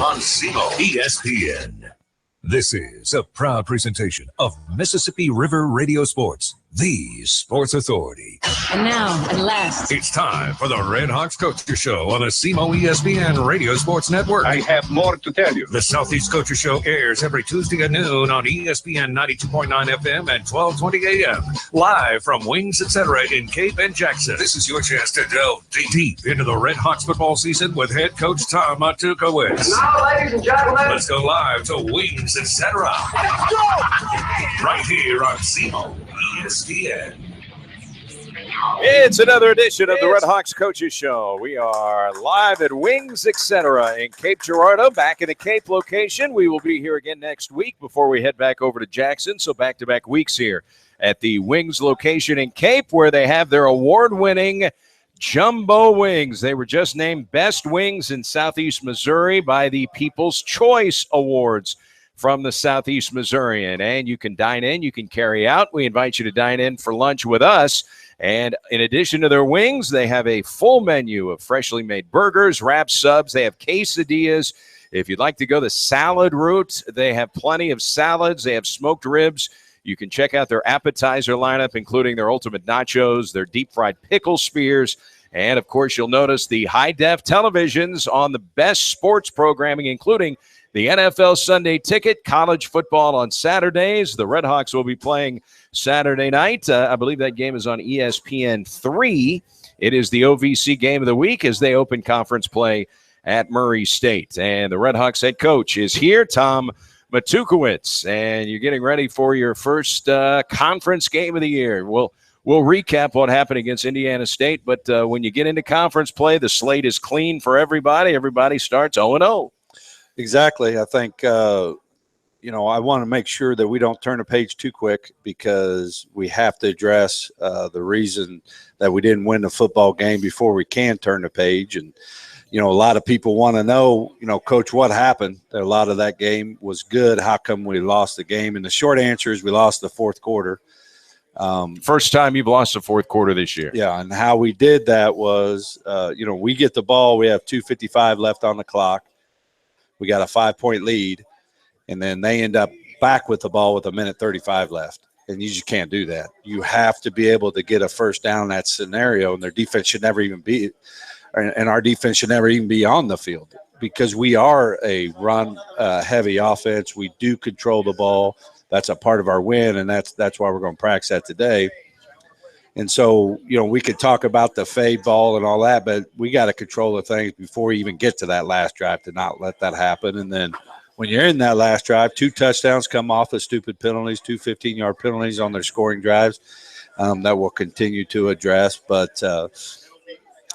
on SEMO ESPN. This is a proud presentation of Mississippi River Radio Sports, the sports authority. And now, at last, it's time for the Redhawks Coaches Show on the SEMO ESPN Radio Sports Network. I have more to tell you. The Southeast Coaches Show airs every Tuesday at noon on ESPN 92.9 FM and 1220 AM. Live from Wings Etc. in Cape and Jackson. This is your chance to delve deep into the Redhawks football season with head coach Tom Tuke. Now, ladies and gentlemen, let's go live to Wings Etc. Let's go! Right here on SEMO ESPN. It's another edition of the Redhawks Coaches Show. We are live at Wings Etc. in Cape Girardeau, back in the Cape location. We will be here again next week before we head back over to Jackson. So back-to-back weeks here at the Wings location in Cape, where they have their award-winning Jumbo Wings. They were just named Best Wings in Southeast Missouri by the People's Choice Awards from the Southeast Missourian. And you can dine in, you can carry out. We invite you to dine in for lunch with us. And in addition to their wings, they have a full menu of freshly made burgers, wraps, subs. They have quesadillas. If you'd like to go the salad route, they have plenty of salads. They have smoked ribs. You can check out their appetizer lineup, including their ultimate nachos, their deep-fried pickle spears. And, of course, you'll notice the high-def televisions on the best sports programming, including the NFL Sunday Ticket, college football on Saturdays. The Redhawks will be playing Saturday night. I believe that game is on ESPN 3. It is the OVC game of the week as they open conference play at Murray State. And the Redhawks head coach is here, Tom Tuke, and you're getting ready for your first conference game of the year. We'll recap what happened against Indiana State, but when you get into conference play, the slate is clean for everybody. Everybody starts 0-0. Exactly. I think, I want to make sure that we don't turn a page too quick, because we have to address the reason that we didn't win the football game before we can turn the page. And, a lot of people want to know, Coach, what happened? A lot of that game was good. How come we lost the game? And the short answer is we lost the fourth quarter. First time you've lost the fourth quarter this year. Yeah, and how we did that was, we get the ball. We have 2:55 left on the clock. We got a 5-point lead, and then they end up back with the ball with 1:35 left. And you just can't do that. You have to be able to get a first down in that scenario, and their defense should never even be – and our defense should never even be on the field, because we are a run-heavy offense. We do control the ball. That's a part of our win, and that's why we're going to practice that today. And so, we could talk about the fade ball and all that, but we got to control the things before we even get to that last drive to not let that happen. And then when you're in that last drive, 2 touchdowns come off of stupid penalties, 2 15-yard penalties on their scoring drives that we'll continue to address. But,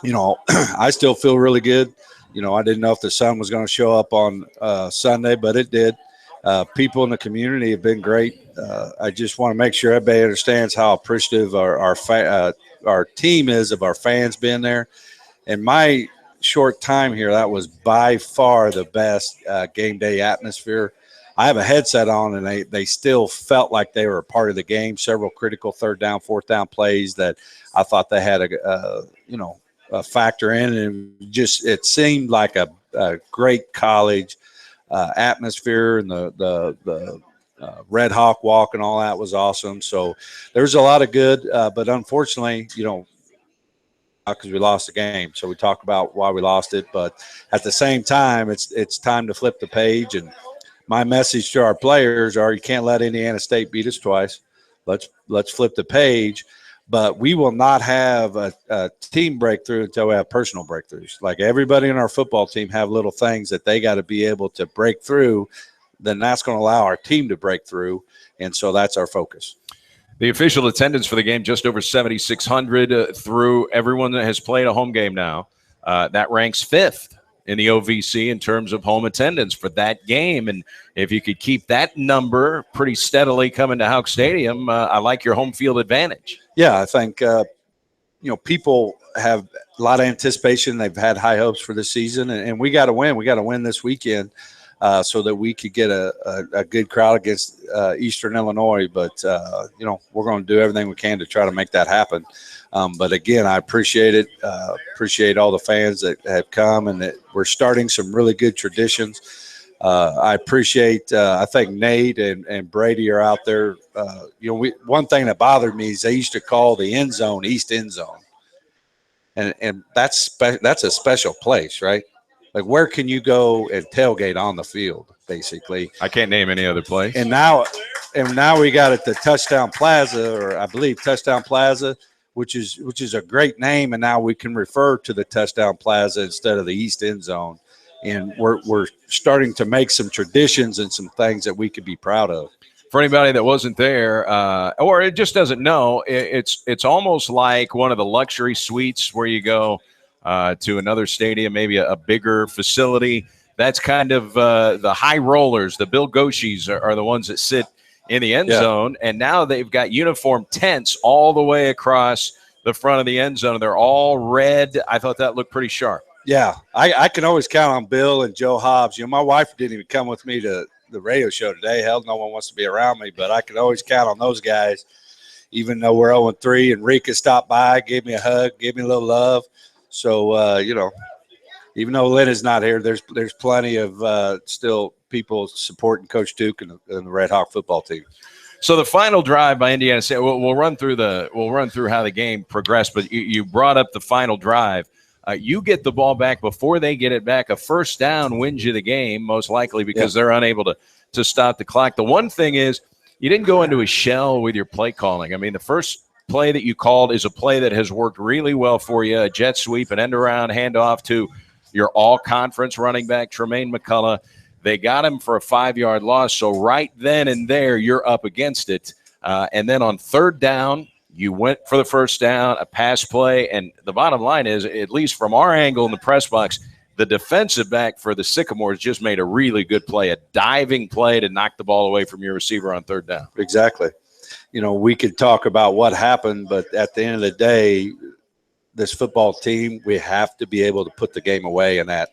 I still feel really good. I didn't know if the sun was going to show up on Sunday, but it did. People in the community have been great. I just want to make sure everybody understands how appreciative our team is of our fans being there. In my short time here, that was by far the best game day atmosphere. I have a headset on, and they still felt like they were a part of the game. Several critical third down, fourth down plays that I thought they had a factor in, and it seemed like a great college atmosphere, and the Red Hawk walk and all that was awesome. So there's a lot of good, but unfortunately, because we lost the game. So we talk about why we lost it, but at the same time, it's time to flip the page. And my message to our players are: you can't let Indiana State beat us twice. Let's flip the page. But we will not have a team breakthrough until we have personal breakthroughs. Like everybody in our football team have little things that they got to be able to break through. Then that's going to allow our team to break through. And so that's our focus. The official attendance for the game, just over 7,600 through everyone that has played a home game now. That ranks 5th in the OVC in terms of home attendance for that game. And if you could keep that number pretty steadily coming to Houck Stadium, I like your home field advantage. Yeah, I think, people have a lot of anticipation. They've had high hopes for this season, and we got to win. We got to win this weekend. so that we could get a good crowd against Eastern Illinois. But, we're going to do everything we can to try to make that happen. But, again, I appreciate it. Appreciate all the fans that have come, and that we're starting some really good traditions. I appreciate I think Nate and Brady are out there. One thing that bothered me is they used to call the end zone East End Zone. And that's a special place, right? Like, where can you go and tailgate on the field, basically? I can't name any other place. And now we got it, the Touchdown Plaza, or I believe Touchdown Plaza, which is a great name. And now we can refer to the Touchdown Plaza instead of the East End Zone. And we're starting to make some traditions and some things that we could be proud of. For anybody that wasn't there, or it just doesn't know, it's almost like one of the luxury suites where you go to another stadium, maybe a bigger facility. That's kind of the high rollers. The Bill Goshis are the ones that sit in the end zone, and now they've got uniform tents all the way across the front of the end zone. They're all red. I thought that looked pretty sharp. Yeah, I can always count on Bill and Joe Hobbs. My wife didn't even come with me to the radio show today. Hell, no one wants to be around me, but I can always count on those guys, even though we're 0-3. And Rika stopped by, gave me a hug, gave me a little love. So, even though Lynn is not here, there's plenty of still people supporting Coach Tuke and the Redhawk football team. So the final drive by Indiana State, we'll run through how the game progressed, but you brought up the final drive. You get the ball back before they get it back. A first down wins you the game, most likely, because they're unable to stop the clock. The one thing is you didn't go into a shell with your play calling. I mean, the first play that you called is a play that has worked really well for you, a jet sweep, an end-around handoff to your all-conference running back, Tremaine McCullough. They got him for a 5-yard loss, so right then and there you're up against it. And then on third down, you went for the first down, a pass play, and the bottom line is, at least from our angle in the press box, the defensive back for the Sycamores just made a really good play, a diving play to knock the ball away from your receiver on third down. Exactly. We could talk about what happened, but at the end of the day, this football team, we have to be able to put the game away in that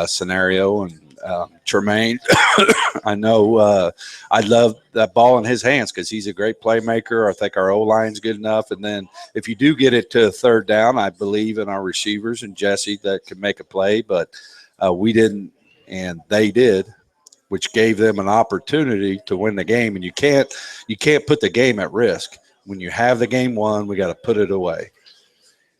scenario. And Tremaine, I know I love that ball in his hands because he's a great playmaker. I think our O-line's good enough. And then if you do get it to a third down, I believe in our receivers and Jesse that can make a play. But we didn't, and they did, which gave them an opportunity to win the game. And you can't put the game at risk. When you have the game won, we got to put it away.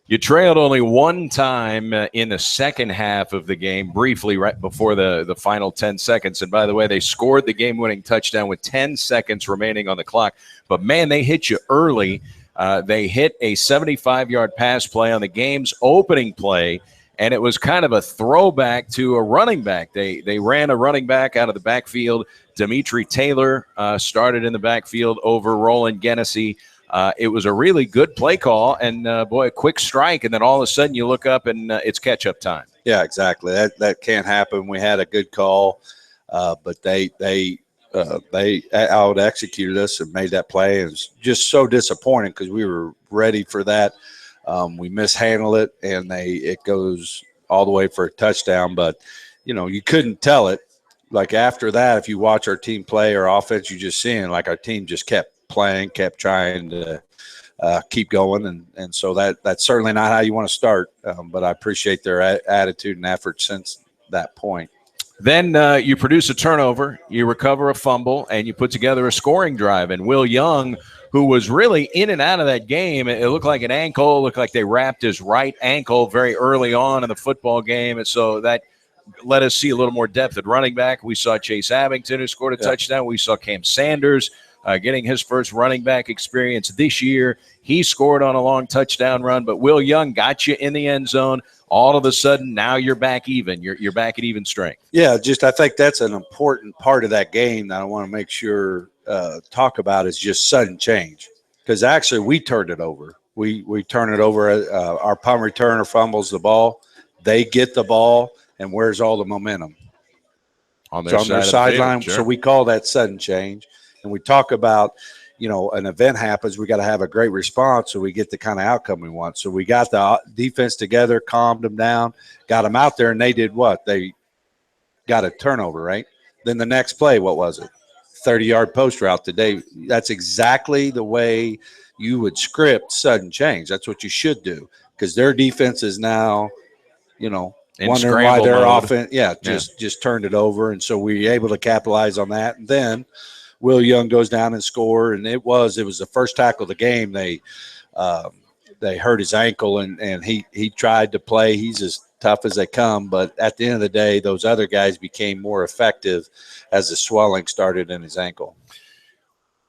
You trailed only one time in the second half of the game, briefly right before the final 10 seconds. And by the way, they scored the game-winning touchdown with 10 seconds remaining on the clock. But, man, they hit you early. They hit a 75-yard pass play on the game's opening play, and it was kind of a throwback to a running back. They ran a running back out of the backfield. Dimitri Taylor started in the backfield over Roland Genesee. It was a really good play call, and, a quick strike, and then all of a sudden you look up and it's catch-up time. Yeah, exactly. That can't happen. We had a good call, but they out-executed us and made that play. It was just so disappointing because we were ready for that. We mishandled it, and it goes all the way for a touchdown. But, you couldn't tell it. Like, after that, if you watch our team play or offense, you're just seeing, like, our team just kept playing, kept trying to keep going, and so that's certainly not how you want to start, but I appreciate their attitude and effort since that point. Then you produce a turnover, you recover a fumble, and you put together a scoring drive, and Will Young, who was really in and out of that game, it looked like an ankle, it looked like they wrapped his right ankle very early on in the football game, and so that let us see a little more depth at running back. We saw Chase Abington, who scored a touchdown. We saw Cam Sanders getting his first running back experience this year. He scored on a long touchdown run, but Will Young got you in the end zone. All of a sudden, now you're back even. You're back at even strength. Yeah, I think that's an important part of that game that I want to make sure talk about is just sudden change. Because actually we turned it over. We turn it over. Our punt returner fumbles the ball. They get the ball, and where's all the momentum? On their sideline. Sure. So we call that sudden change. And we talk about, an event happens, we got to have a great response so we get the kind of outcome we want. So we got the defense together, calmed them down, got them out there, and they did what? They got a turnover, right? Then the next play, what was it? 30-yard post route today. That's exactly the way you would script sudden change. That's what you should do, because their defense is now, wondering why their offense, just turned it over. And so we were able to capitalize on that. And then Will Young goes down and score, and it was the first tackle of the game. They hurt his ankle, and he tried to play. He's as tough as they come, but at the end of the day, those other guys became more effective as the swelling started in his ankle.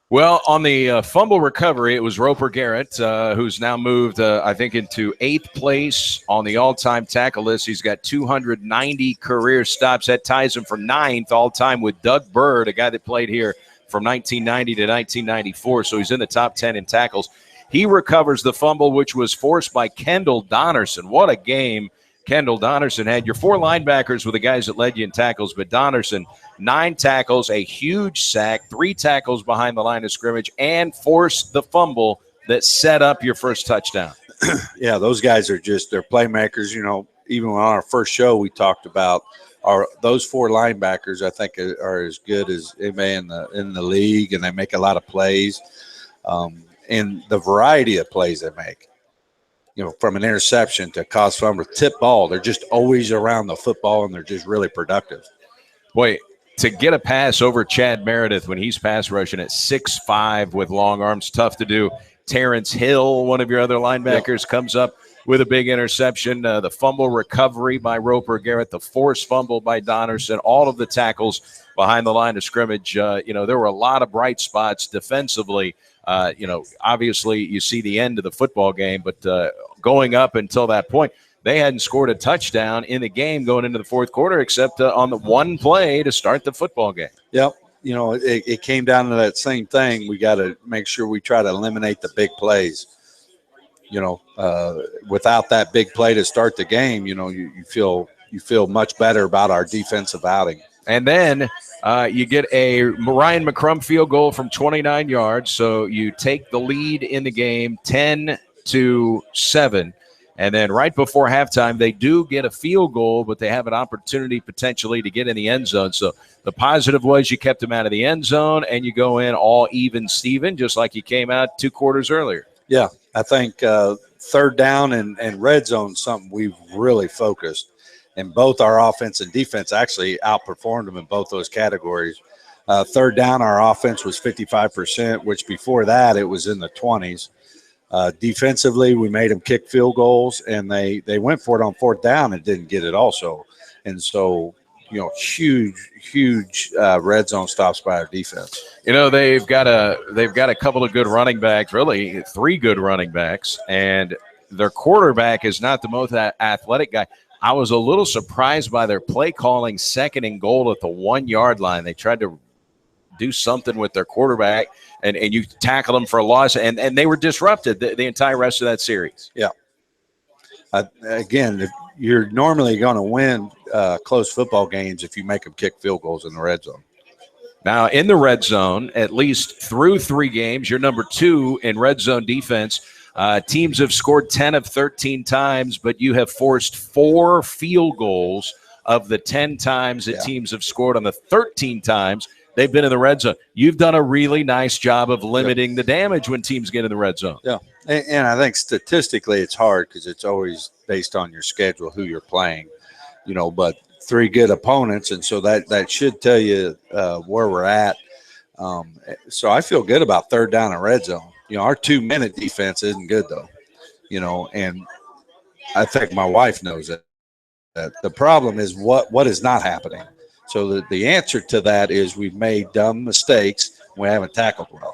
Well, on the fumble recovery, it was Roper Garrett, who's now moved, I think, into 8th place on the all-time tackle list. He's got 290 career stops. That ties him for 9th all-time with Doug Bird, a guy that played here from 1990 to 1994. So he's in the top 10 in tackles. He recovers the fumble, which was forced by Kendall Donnerson. What a game Kendall Donnerson had. Your 4 linebackers were the guys that led you in tackles, but Donnerson, 9 tackles, a huge sack, 3 tackles behind the line of scrimmage, and forced the fumble that set up your first touchdown. Yeah, those guys are they're playmakers. Even on our first show, we talked about those 4 linebackers. I think are as good as anybody in the league, and they make a lot of plays. And the variety of plays they make. From an interception to cause fumble, tip ball, they're just always around the football, and they're just really productive. Boy, to get a pass over Chad Meredith when he's pass rushing at 6'5" with long arms, tough to do. Terrence Hill, one of your other linebackers, comes up with a big interception. The fumble recovery by Roper Garrett, the forced fumble by Donnerson, all of the tackles behind the line of scrimmage. There were a lot of bright spots defensively. Obviously you see the end of the football game, but going up until that point, they hadn't scored a touchdown in the game going into the fourth quarter, except on the one play to start the football game. Yep. It came down to that same thing. We got to make sure we try to eliminate the big plays. Without that big play to start the game, you feel much better about our defensive outing. And then you get a Ryan McCrum field goal from 29 yards. So you take the lead in the game 10-7. And then right before halftime, they do get a field goal, but they have an opportunity potentially to get in the end zone. So the positive was you kept them out of the end zone, and you go in all even Steven, just like you came out 2 quarters earlier. Yeah, I think third down and red zone, something we've really focused. And both our offense and defense actually outperformed them in both those categories. Third down, our offense was 55%, which before that it was in the 20s. Defensively, we made them kick field goals, and they went for it on fourth down and didn't get it also. And so, huge red zone stops by our defense. They've got a couple of good running backs, really 3 good running backs, and their quarterback is not the most athletic guy. I was a little surprised by their play calling, 2nd and goal at the 1-yard line. They tried to do something with their quarterback, and you tackle them for a loss, and they were disrupted the entire rest of that series. Yeah. Again, you're normally going to win close football games if you make them kick field goals in the red zone. Now, in the red zone, at least through 3 games, you're number 2 in red zone defense. Teams have scored 10 of 13 times, but you have forced 4 field goals of the 10 times that teams have scored on the 13 times they've been in the red zone. You've done a really nice job of limiting the damage when teams get in the red zone. Yeah, and I think statistically it's hard because it's always based on your schedule, who you're playing, but 3 good opponents, and so that should tell you where we're at. So I feel good about third down and red zone. Our 2-minute defense isn't good though, and I think my wife knows it. The problem is what is not happening. So the answer to that is we've made dumb mistakes. We haven't tackled well.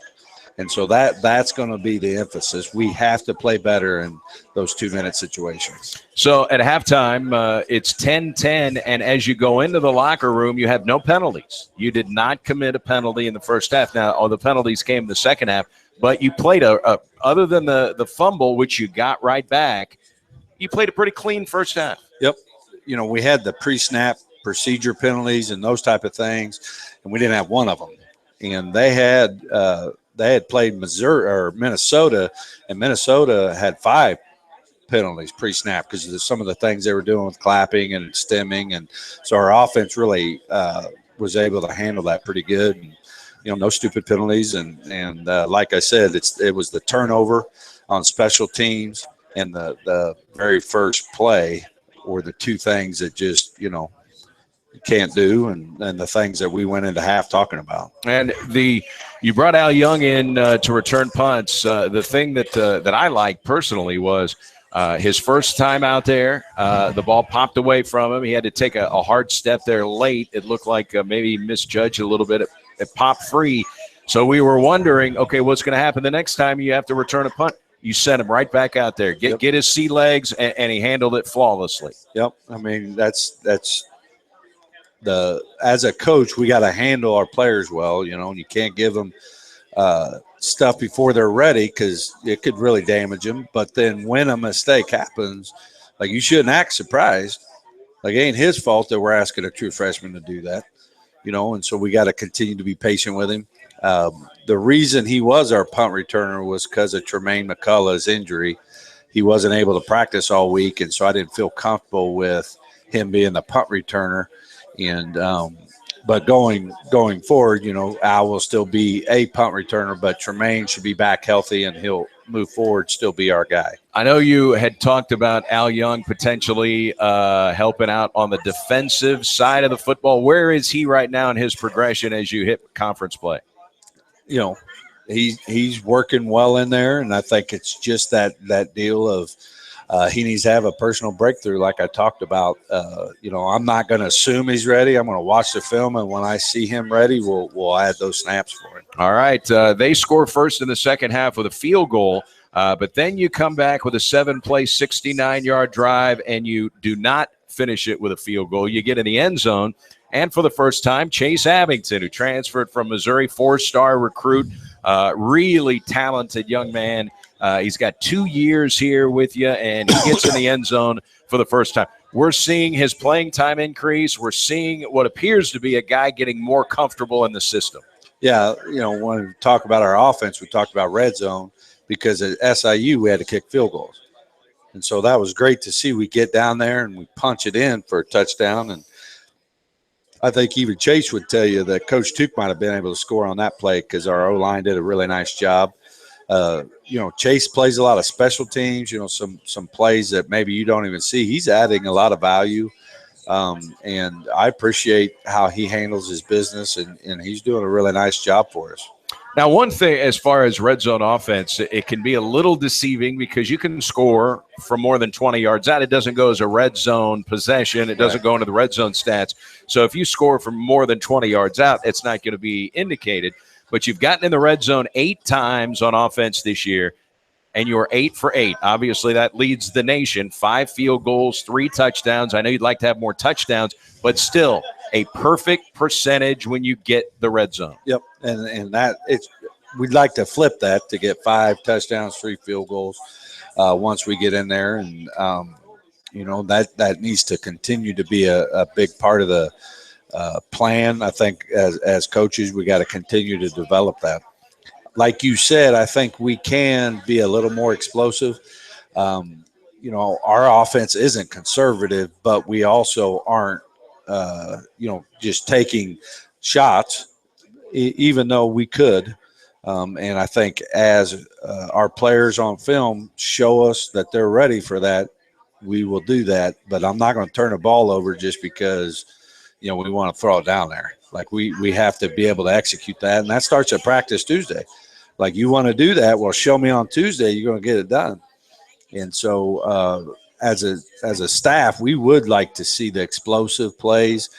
And so that's going to be the emphasis. We have to play better in those 2-minute situations. So at halftime, it's 10-10, and as you go into the locker room, you have no penalties. You did not commit a penalty in the first half. Now, all the penalties came in the second half, but you played other than the fumble, which you got right back, you played a pretty clean first half. Yep. We had the pre-snap procedure penalties and those type of things, and we didn't have one of them. And they had played Missouri or Minnesota, and Minnesota had 5 penalties pre-snap because of some of the things they were doing with clapping and stemming, and so our offense really was able to handle that pretty good. And, no stupid penalties. And like I said, it was the turnover on special teams and the very first play were the two things that just, you can't do, and the things that we went into half talking about. And you brought Al Young in to return punts. The thing that I liked personally was his first time out there. The ball popped away from him. He had to take a hard step there late. It looked like maybe he misjudged a little bit. It popped free. So we were wondering, okay, what's going to happen the next time you have to return a punt? You sent him right back out there. Get his sea legs, and he handled it flawlessly. Yep. I mean, that's as a coach, we got to handle our players well, and you can't give them stuff before they're ready because it could really damage them. But then when a mistake happens, like, you shouldn't act surprised. Like, it ain't his fault that we're asking a true freshman to do that, and so we got to continue to be patient with him. The reason he was our punt returner was because of Tremaine McCullough's injury. He wasn't able to practice all week, and so I didn't feel comfortable with him being the punt returner. And but going forward, Al will still be a punt returner, but Tremaine should be back healthy and he'll move forward, still be our guy. I know you had talked about Al Young potentially helping out on the defensive side of the football. Where is he right now in his progression as you hit conference play? He's working well in there, and I think it's just that deal of he needs to have a personal breakthrough, like I talked about. I'm not going to assume he's ready. I'm going to watch the film, and when I see him ready, we'll add those snaps for him. All right. They score first in the second half with a field goal, but then you come back with a 7-play, 69-yard drive, and you do not finish it with a field goal. You get in the end zone, and for the first time, Chase Abington, who transferred from Missouri, 4-star recruit, really talented young man. He's got 2 years here with you, and he gets in the end zone for the first time. We're seeing his playing time increase. We're seeing what appears to be a guy getting more comfortable in the system. Yeah, when we talk about our offense, we talked about red zone because at SIU we had to kick field goals. And so that was great to see. We get down there and we punch it in for a touchdown. And I think even Chase would tell you that Coach Tuke might have been able to score on that play because our O-line did a really nice job. Chase plays a lot of special teams, some plays that maybe you don't even see. He's adding a lot of value. And I appreciate how he handles his business, and he's doing a really nice job for us. Now, one thing as far as red zone offense, it can be a little deceiving because you can score from more than 20 yards out. It doesn't go as a red zone possession. It doesn't go into the red zone stats. So if you score from more than 20 yards out, it's not going to be indicated. But you've gotten in the red zone 8 times on offense this year, and you are 8 for 8. Obviously, that leads the nation. 5 field goals, 3 touchdowns. I know you'd like to have more touchdowns, but still a perfect percentage when you get the red zone. Yep, and that we'd like to flip that to get 5 touchdowns, 3 field goals once we get in there, and that needs to continue to be a big part of the plan. I think as coaches, we got to continue to develop that. Like you said, I think we can be a little more explosive. Our offense isn't conservative, but we also aren't, just taking shots, even though we could. And I think as our players on film show us that they're ready for that, we will do that. But I'm not going to turn the ball over just because we want to throw it down there. Like we have to be able to execute that, and that starts at practice Tuesday. Like, you want to do that, well, show me on Tuesday you're going to get it done. And so as a staff, we would like to see the explosive plays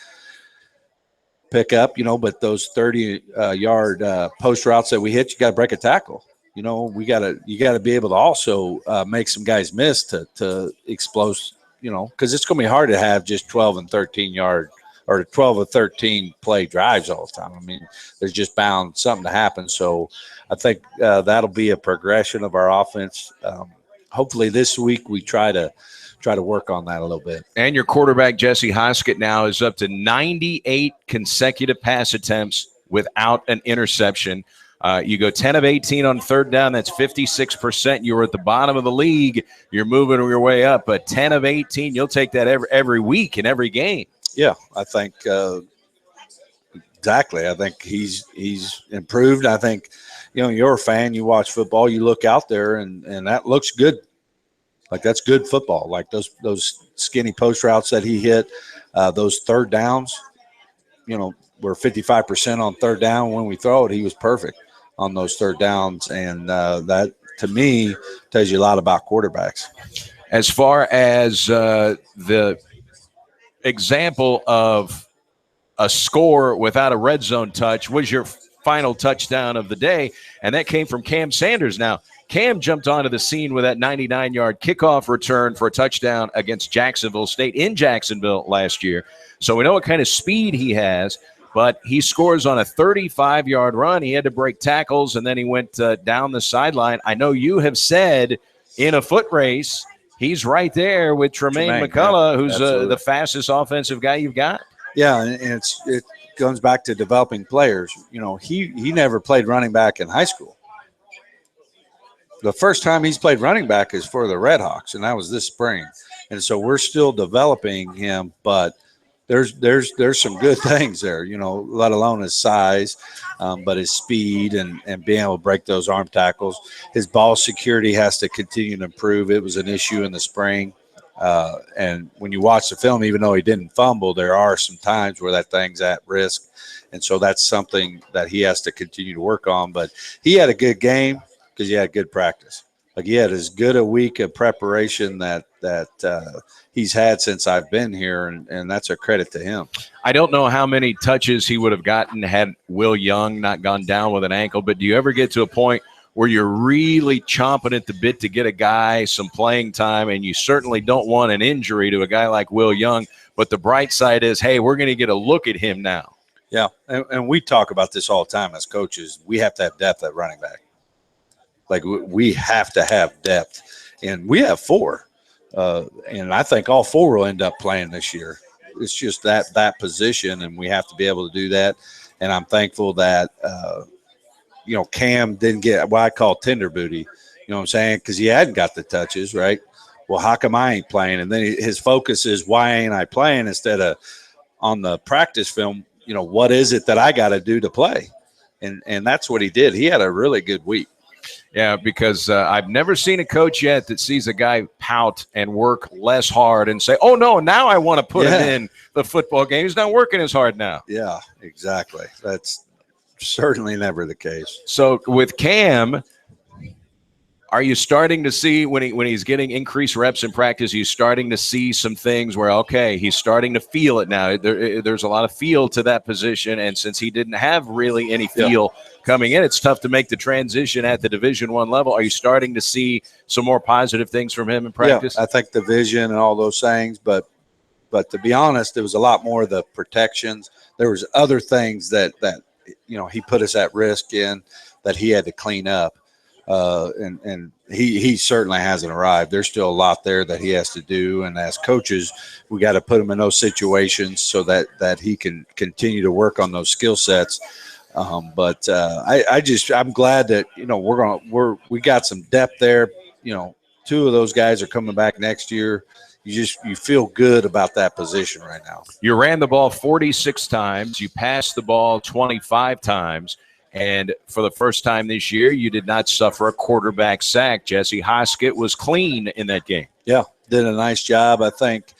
pick up, but those 30-yard post routes that we hit, you got to break a tackle. You got to be able to also make some guys miss to explode, because it's going to be hard to have just 12 and 13-yard or 12 or 13 play drives all the time. I mean, there's just bound something to happen. So I think that'll be a progression of our offense. Hopefully this week we try to work on that a little bit. And your quarterback, Jesse Hoskett, now is up to 98 consecutive pass attempts without an interception. You go 10 of 18 on third down. That's 56%. You were at the bottom of the league. You're moving your way up. But 10 of 18, you'll take that every week in every game. Yeah, I think Exactly. I think he's improved. I think, you're a fan, you watch football, you look out there and that looks good. Like that's good football. Like those skinny post routes that he hit, those third downs, we're 55% on third down. When we throw it, he was perfect on those third downs. And that, to me, tells you a lot about quarterbacks. As far as the example of a score without a red zone touch was your final touchdown of the day, and that came from Cam Sanders. Now, Cam jumped onto the scene with that 99-yard kickoff return for a touchdown against Jacksonville State in Jacksonville last year. So we know what kind of speed he has, but he scores on a 35-yard run. He had to break tackles, and then he went down the sideline. I know you have said in a foot race, he's right there with Tremaine McCullough, who's the fastest offensive guy you've got. Yeah, and it goes back to developing players. He never played running back in high school. The first time he's played running back is for the Redhawks, and that was this spring. And so we're still developing him, but there's some good things there, let alone his size, but his speed and being able to break those arm tackles. His ball security has to continue to improve. It was an issue in the spring. And when you watch the film, even though he didn't fumble, there are some times where that thing's at risk. And so that's something that he has to continue to work on. But he had a good game because he had good practice. Like he had as good a week of preparation that he's had since I've been here, and that's a credit to him. I don't know how many touches he would have gotten had Will Young not gone down with an ankle, but do you ever get to a point where you're really chomping at the bit to get a guy some playing time, and you certainly don't want an injury to a guy like Will Young, but the bright side is, hey, we're going to get a look at him now. Yeah, and we talk about this all the time as coaches. We have to have depth at running back. Like we have to have depth, and we have 4. And I think all 4 will end up playing this year. It's just that position, and we have to be able to do that. And I'm thankful that Cam didn't get what I call tender booty, you know what I'm saying? Because he hadn't got the touches, right? Well, how come I ain't playing? And then his focus is, why ain't I playing, instead of on the practice film, what is it that I got to do to play? And that's what he did. He had a really good week. Yeah, because I've never seen a coach yet that sees a guy pout and work less hard and say, oh, no, now I want to put him in the football game. He's not working as hard now. Yeah, exactly. That's certainly never the case. So with Cam, are you starting to see when he's getting increased reps in practice, you starting to see some things where, okay, he's starting to feel it now? There's a lot of feel to that position, and since he didn't have really any feel coming in, it's tough to make the transition at the Division I level. Are you starting to see some more positive things from him in practice? Yeah, I think the vision and all those things, but to be honest, there was a lot more of the protections. There was other things that he put us at risk in that he had to clean up. And he certainly hasn't arrived. There's still a lot there that he has to do. And as coaches, we got to put him in those situations so that he can continue to work on those skill sets. I'm glad that, we got some depth there. 2 of those guys are coming back next year. You feel good about that position right now. You ran the ball 46 times. You passed the ball 25 times. And for the first time this year, you did not suffer a quarterback sack. Jesse Hoskett was clean in that game. Yeah, did a nice job. I think,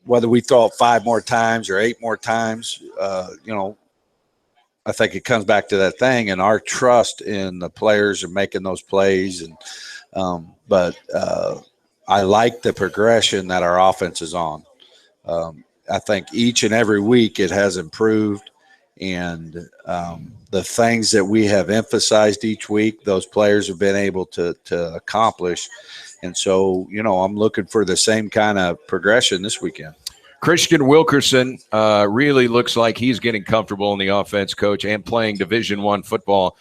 whether we throw it 5 more times or 8 more times, I think it comes back to that thing and our trust in the players and making those plays. And but I like the progression that our offense is on. I think each and every week it has improved. And the things that we have emphasized each week, those players have been able to accomplish. And so, I'm looking for the same kind of progression this weekend. Christian Wilkerson really looks like he's getting comfortable in the offense, Coach, and playing Division I football.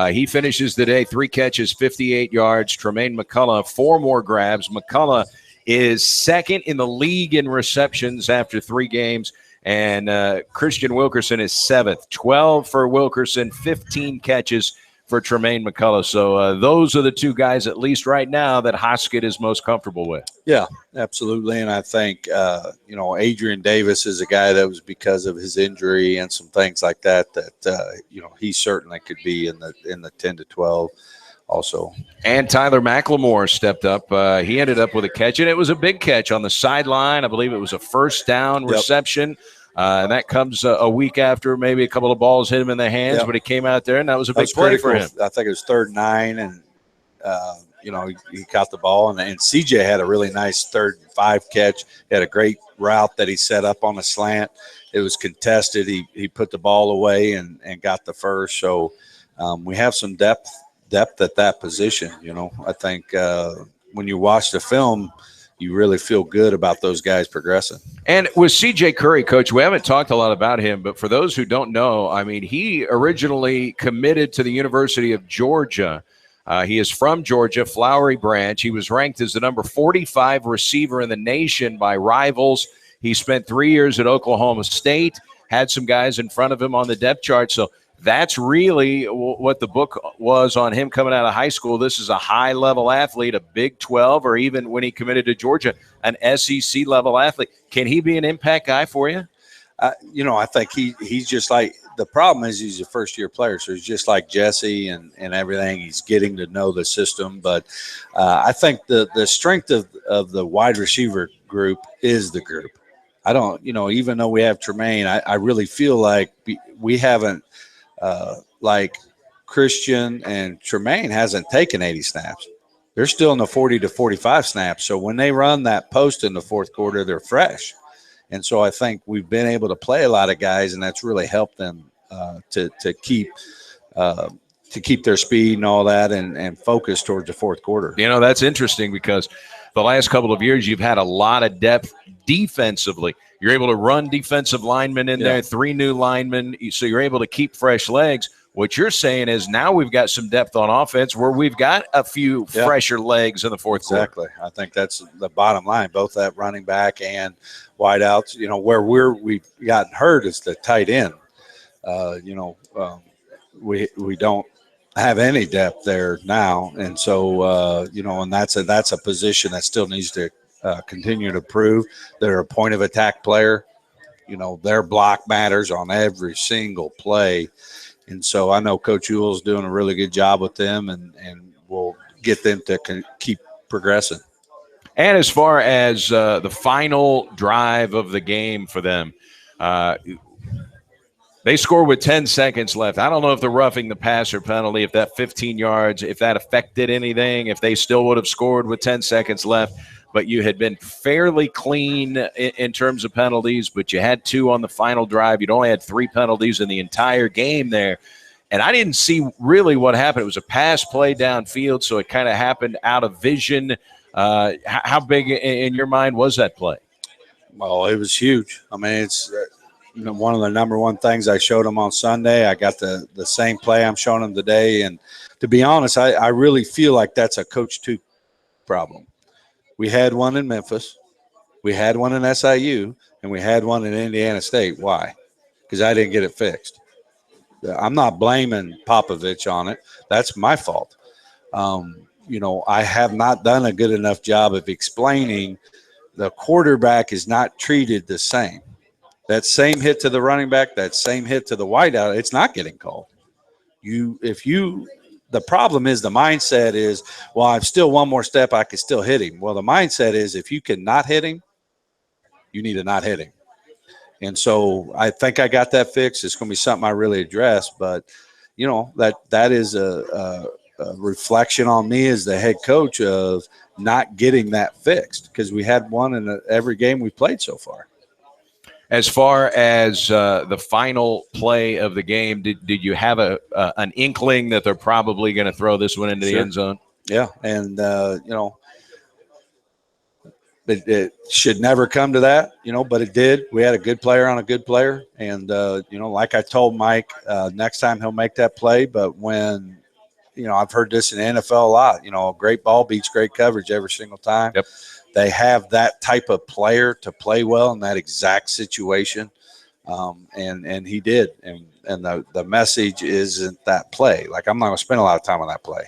He finishes the day 3 catches, 58 yards. Tremaine McCullough, 4 more grabs. McCullough is second in the league in receptions after 3 games. And Christian Wilkerson is 7th. 12 for Wilkerson, 15 catches for Tremaine McCullough. So those are the two guys, at least right now, that Hoskett is most comfortable with. Yeah, absolutely. And I think, Adrian Davis is a guy that was because of his injury and some things like that, he certainly could be in the 10 to 12 also. And Tyler McLemore stepped up. He ended up with a catch, and it was a big catch on the sideline. I believe it was a first down reception. And that comes a week after maybe a couple of balls hit him in the hands, but he came out there, and that was a big play for him. I think it was 3rd and 9, and, he caught the ball. And CJ had a really nice 3rd and 5 catch. He had a great route that he set up on a slant. It was contested. He put the ball away and got the first. So we have some depth at that position. I think when you watch the film, you really feel good about those guys progressing. And with C.J. Curry, Coach, we haven't talked a lot about him, but for those who don't know, I mean, he originally committed to the University of Georgia. He is from Georgia, Flowery Branch. He was ranked as the number 45 receiver in the nation by Rivals. He spent 3 years at Oklahoma State, had some guys in front of him on the depth chart. So that's really what the book was on him coming out of high school. This is a high-level athlete, a Big 12, or even when he committed to Georgia, an SEC-level athlete. Can he be an impact guy for you? I think he's just like – the problem is he's a first-year player, so he's just like Jesse and everything. He's getting to know the system. But I think the strength of the wide receiver group is the group. I don't – even though we have Tremaine, I really feel like we haven't – like Christian and Tremaine hasn't taken 80 snaps. They're still in the 40 to 45 snaps. So when they run that post in the fourth quarter, they're fresh. And so I think we've been able to play a lot of guys, and that's really helped them to keep their speed and all that and focus towards the fourth quarter. That's interesting because the last couple of years you've had a lot of depth defensively. You're able to run defensive linemen in there, 3 new linemen, so you're able to keep fresh legs. What you're saying is now we've got some depth on offense where we've got a few fresher legs in the fourth quarter. Exactly. I think that's the bottom line, both that running back and wideouts. Where we've gotten hurt is the tight end. We don't have any depth there now, and so and that's a position that still needs to continue to prove. They're a point of attack player. Their block matters on every single play. And so I know Coach Ewell's doing a really good job with them, and we'll get them to keep progressing. And as far as the final drive of the game for them, they score with 10 seconds left. I don't know if the roughing the passer penalty, if that 15 yards, if that affected anything, if they still would have scored with 10 seconds left. But you had been fairly clean in terms of penalties, but you had 2 on the final drive. You'd only had 3 penalties in the entire game there. And I didn't see really what happened. It was a pass play downfield, so it kind of happened out of vision. How big in your mind was that play? Well, it was huge. I mean, it's one of the number one things I showed them on Sunday. I got the same play I'm showing them today. And to be honest, I really feel like that's a Coach Tuke problem. We had one in Memphis, we had one in SIU, and we had one in Indiana State. Why? Because I didn't get it fixed. I'm not blaming Popovich on it. That's my fault. I have not done a good enough job of explaining the quarterback is not treated the same. That same hit to the running back, that same hit to the wideout, it's not getting called. The problem is the mindset is, well, I'm still one more step, I can still hit him. Well, the mindset is if you can not hit him, you need to not hit him. And so I think I got that fixed. It's going to be something I really address. But, that is a reflection on me as the head coach of not getting that fixed because we had one in every game we played so far. As far as the final play of the game, did you have an inkling that they're probably going to throw this one into the end zone? Yeah, and, it should never come to that, but it did. We had a good player on a good player. And, like I told Mike, next time he'll make that play. But when, I've heard this in the NFL a lot, a great ball beats great coverage every single time. Yep. They have that type of player to play well in that exact situation. And he did. And and the message isn't that play. Like, I'm not going to spend a lot of time on that play.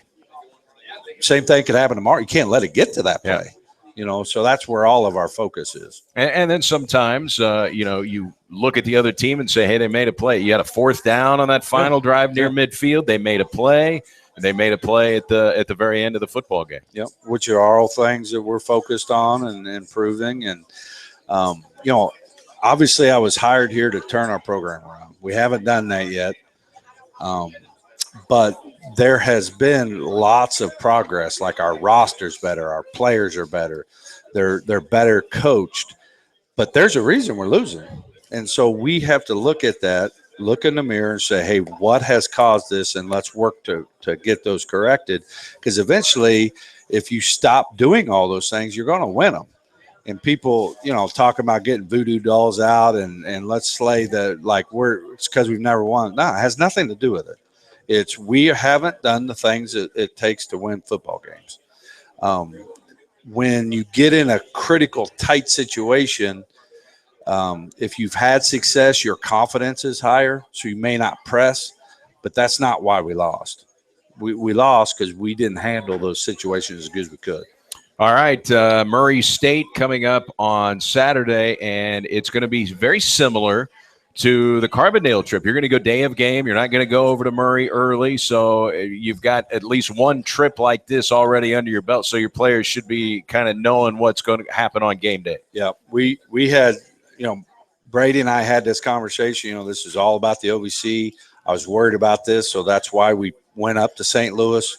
Same thing could happen tomorrow. You can't let it get to that play. Yeah. So that's where all of our focus is. And then sometimes, you look at the other team and say, hey, they made a play. You had a 4th down on that final drive near midfield. They made a play. And they made a play at the very end of the football game. Yep, which are all things that we're focused on and improving. And, obviously I was hired here to turn our program around. We haven't done that yet. But there has been lots of progress. Like, our roster's better. Our players are better. They're better coached. But there's a reason we're losing. And so we have to look at that, look in the mirror and say, hey, what has caused this? And let's work to get those corrected. Because eventually, if you stop doing all those things, you're going to win them. And people, talking about getting voodoo dolls out and let's slay it's because we've never won. No, it has nothing to do with it. It's we haven't done the things that it takes to win football games. When you get in a critical, tight situation, if you've had success, your confidence is higher, so you may not press, but that's not why we lost. We lost because we didn't handle those situations as good as we could. All right, Murray State coming up on Saturday, and it's going to be very similar to the Carbondale trip. You're going to go day of game. You're not going to go over to Murray early, so you've got at least one trip like this already under your belt, so your players should be kind of knowing what's going to happen on game day. Yeah, we had – Brady and I had this conversation. This is all about the OVC. I was worried about this, so that's why we went up to St. Louis.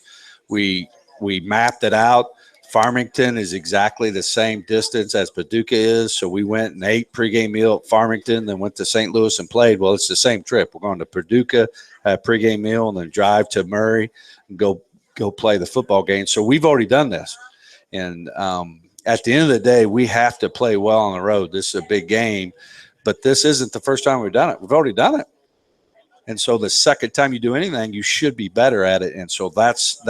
We mapped it out. Farmington is exactly the same distance as Paducah is, so we went and ate pregame meal at Farmington, then went to St. Louis and played. Well, it's the same trip. We're going to Paducah, have pregame meal, and then drive to Murray and go play the football game. So we've already done this, and at the end of the day, we have to play well on the road. This is a big game, but this isn't the first time we've done it. We've already done it. And so the second time you do anything, you should be better at it. And so that's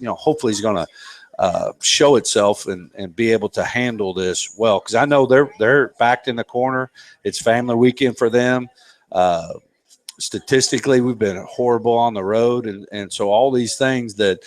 hopefully he's going to show itself and be able to handle this well. Because I know they're backed in the corner. It's family weekend for them. Statistically, we've been horrible on the road. And so all these things that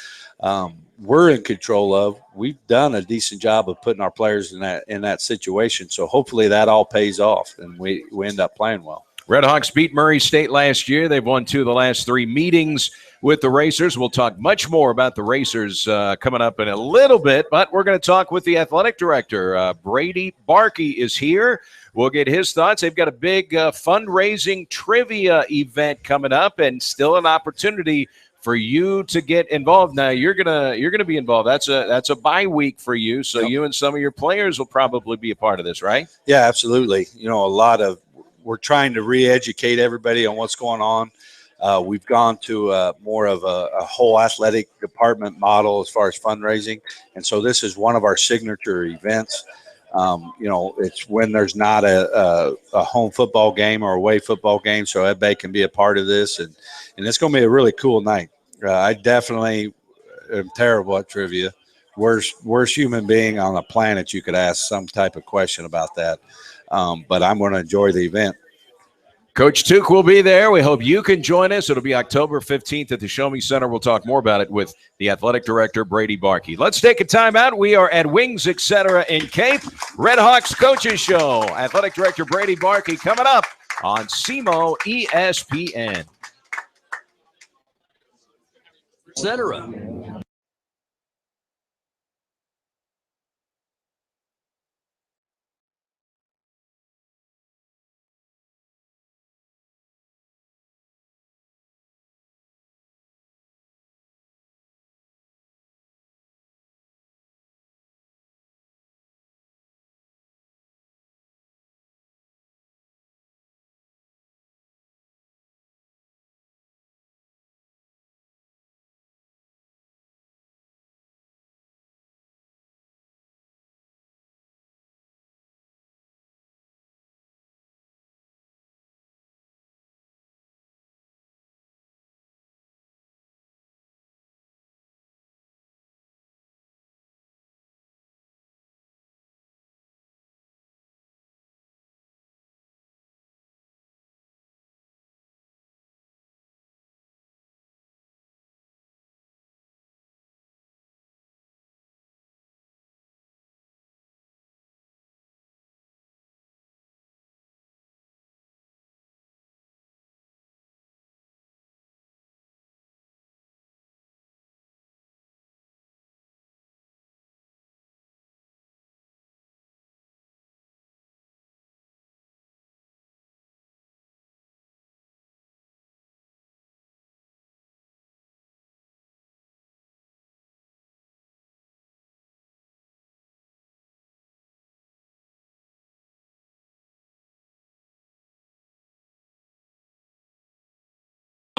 we're in control of, we've done a decent job of putting our players in that situation. So hopefully that all pays off and we end up playing well. Redhawks beat Murray State last year. They've won 2 of the last 3 meetings with the Racers. We'll talk much more about the Racers coming up in a little bit, but we're going to talk with the athletic director. Brady Barkey is here. We'll get his thoughts. They've got a big fundraising trivia event coming up and still an opportunity for you to get involved. Now you're gonna be involved. That's a bye week for you, so you and some of your players will probably be a part of this, right? Yeah, absolutely. We're trying to re-educate everybody on what's going on. We've gone to more of a whole athletic department model as far as fundraising, and so this is one of our signature events. It's when there's not a home football game or away football game, so everybody can be a part of this, and it's going to be a really cool night. I definitely am terrible at trivia. Worst human being on the planet you could ask some type of question about that. But I'm going to enjoy the event. Coach Tuke will be there. We hope you can join us. It'll be October 15th at the Show Me Center. We'll talk more about it with the athletic director, Brady Barkey. Let's take a timeout. We are at Wings, etc. in Cape. Redhawks Coaches Show. Athletic director Brady Barkey coming up on SEMO ESPN. Etc.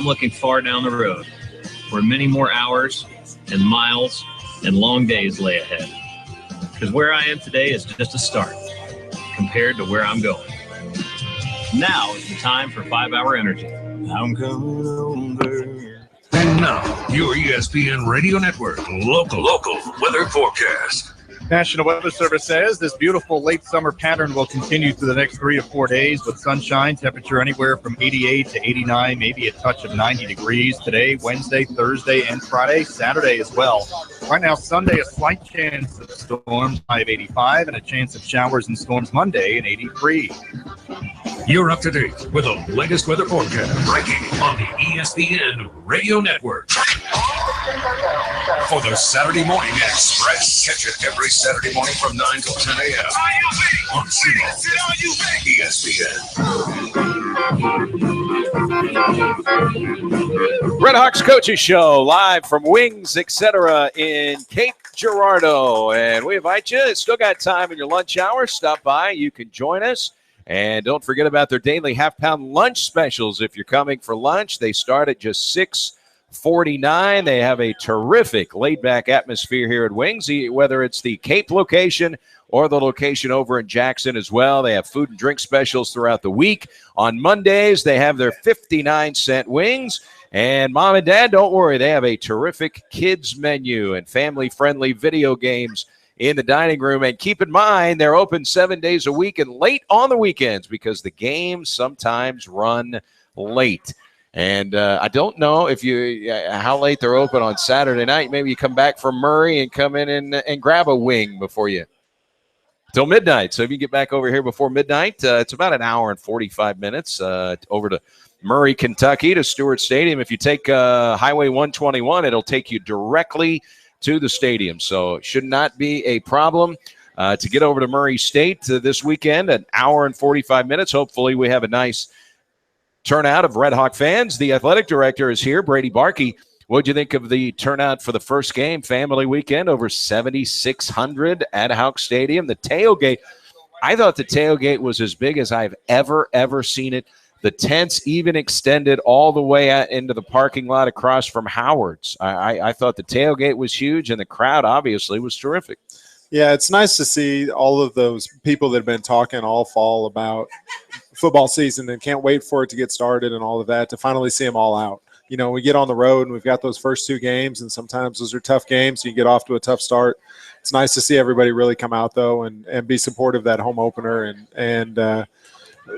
I'm looking far down the road, where many more hours and miles and long days lay ahead. Because where I am today is just a start compared to where I'm going. Now is the time for 5-Hour Energy. I'm coming over. And now, your ESPN Radio Network local weather forecast. National Weather Service says this beautiful late summer pattern will continue through the next 3 to 4 days with sunshine, temperature anywhere from 88 to 89, maybe a touch of 90 degrees today, Wednesday, Thursday, and Friday, Saturday as well. Right now, Sunday, a slight chance of storms, high of 85, and a chance of showers and storms Monday in 83. You're up to date with the latest weather forecast breaking on the ESPN Radio Network. For the Saturday Morning Express. Catch it every Saturday morning from 9 till 10 a.m. on SEMO ESPN. Redhawks Coaches Show live from Wings, etc. in Cape Girardeau. And we invite you, still got time in your lunch hour, stop by. You can join us. And don't forget about their daily half-pound lunch specials. If you're coming for lunch, they start at just $6.49. They have a terrific laid-back atmosphere here at Wings, whether it's the Cape location or the location over in Jackson as well. They have food and drink specials throughout the week. On Mondays, they have their 59-cent wings. And Mom and Dad, don't worry, they have a terrific kids menu and family-friendly video games in the dining room. And keep in mind, they're open 7 days a week and late on the weekends because the games sometimes run late. And I don't know if how late they're open on Saturday night. Maybe you come back from Murray and come in and grab a wing before you till midnight. So if you get back over here before midnight, it's about an hour and 45 minutes over to Murray, Kentucky, to Stewart Stadium. If you take Highway 121, it'll take you directly to the stadium. So it should not be a problem to get over to Murray State this weekend, an hour and 45 minutes. Hopefully we have a nice turnout of Redhawk fans. The athletic director is here, Brady Barkey. What do you think of the turnout for the first game, family weekend, over 7,600 at Hawk Stadium? The tailgate, I thought the tailgate was as big as I've ever seen it. The tents even extended all the way out into the parking lot across from Howard's. I thought the tailgate was huge, and the crowd obviously was terrific. Yeah, it's nice to see all of those people that have been talking all fall about football season and can't wait for it to get started and all of that, to finally see them all out. You know, we get on the road and we've got those first 2 games, and sometimes those are tough games. So you get off to a tough start. It's nice to see everybody really come out, though, and be supportive of that home opener, and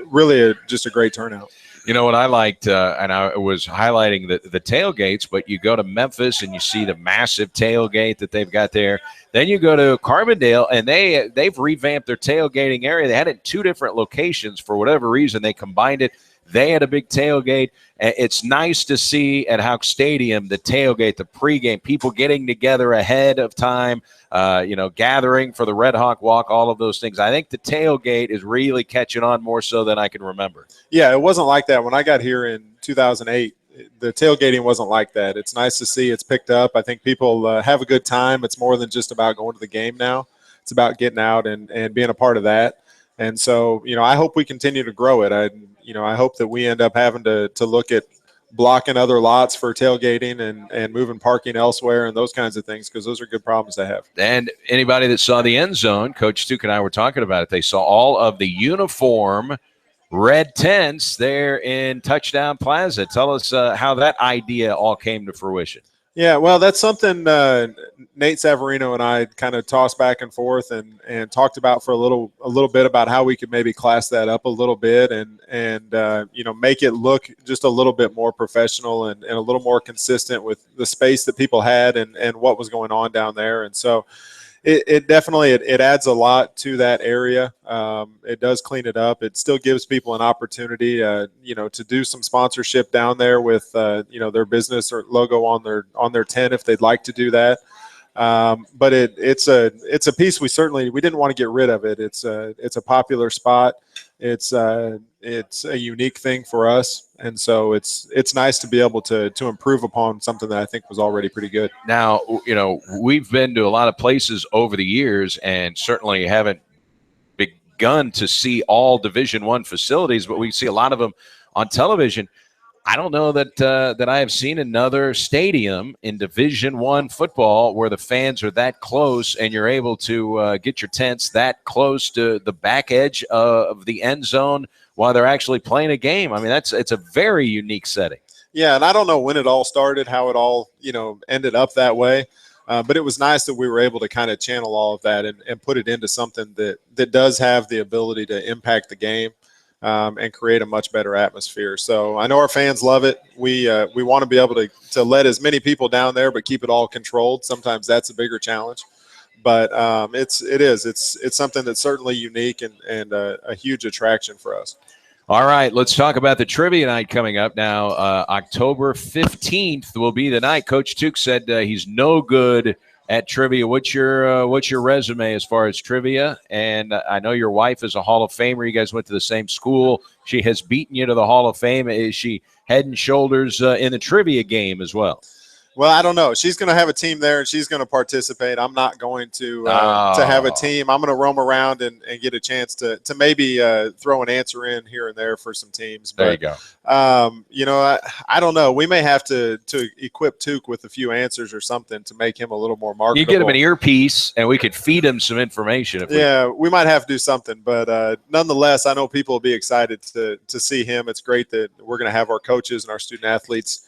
really just a great turnout. You know what I liked, and I was highlighting the tailgates, but you go to Memphis and you see the massive tailgate that they've got there. Then you go to Carbondale, and they've revamped their tailgating area. They had it in 2 different locations. For whatever reason, they combined it. They had a big tailgate. It's nice to see at Hawk Stadium the tailgate, the pregame, people getting together ahead of time, gathering for the Red Hawk Walk, all of those things. I think the tailgate is really catching on more so than I can remember. Yeah, it wasn't like that when I got here in 2008. The tailgating wasn't like that. It's nice to see it's picked up. I think people have a good time. It's more than just about going to the game now. It's about getting out and being a part of that. And so, I hope we continue to grow it. I hope that we end up having to look at blocking other lots for tailgating and moving parking elsewhere and those kinds of things, because those are good problems to have. And anybody that saw the end zone, Coach Tuke and I were talking about it, they saw all of the uniform red tents there in Touchdown Plaza. Tell us how that idea all came to fruition. Yeah, well, that's something Nate Savarino and I kind of tossed back and forth and talked about for a little bit about how we could maybe class that up a little bit and make it look just a little bit more professional and a little more consistent with the space that people had and what was going on down there. And so it definitely adds a lot to that area. It does clean it up. It still gives people an opportunity, to do some sponsorship down there with, their business or logo on their tent if they'd like to do that. But it's a piece we didn't want to get rid of it. It's a popular spot. It's a unique thing for us, and so it's nice to be able to improve upon something that I think was already pretty good. Now, we've been to a lot of places over the years, and certainly haven't begun to see all Division I facilities, but we see a lot of them on television. I don't know that that I have seen another stadium in Division I football where the fans are that close and you're able to get your tents that close to the back edge of the end zone while they're actually playing a game. I mean, it's a very unique setting. Yeah, and I don't know when it all started, how it all ended up that way, but it was nice that we were able to kind of channel all of that and put it into something that does have the ability to impact the game. And create a much better atmosphere. So I know our fans love it. We want to be able to let as many people down there, but keep it all controlled. Sometimes that's a bigger challenge, but it's something that's certainly unique and a huge attraction for us. All right, let's talk about the trivia night coming up now. October 15th will be the night. Coach Tuke said he's no good at trivia. What's your resume as far as trivia? And I know your wife is a Hall of Famer. You guys went to the same school. She has beaten you to the Hall of Fame. Is she head and shoulders in the trivia game as well? Well, I don't know. She's going to have a team there, and she's going to participate. I'm not going to have a team. I'm going to roam around and get a chance to maybe throw an answer in here and there for some teams. But, there you go. I don't know. We may have to equip Tuke with a few answers or something to make him a little more marketable. You get him an earpiece, and we could feed him some information. We might have to do something. But nonetheless, I know people will be excited to see him. It's great that we're going to have our coaches and our student athletes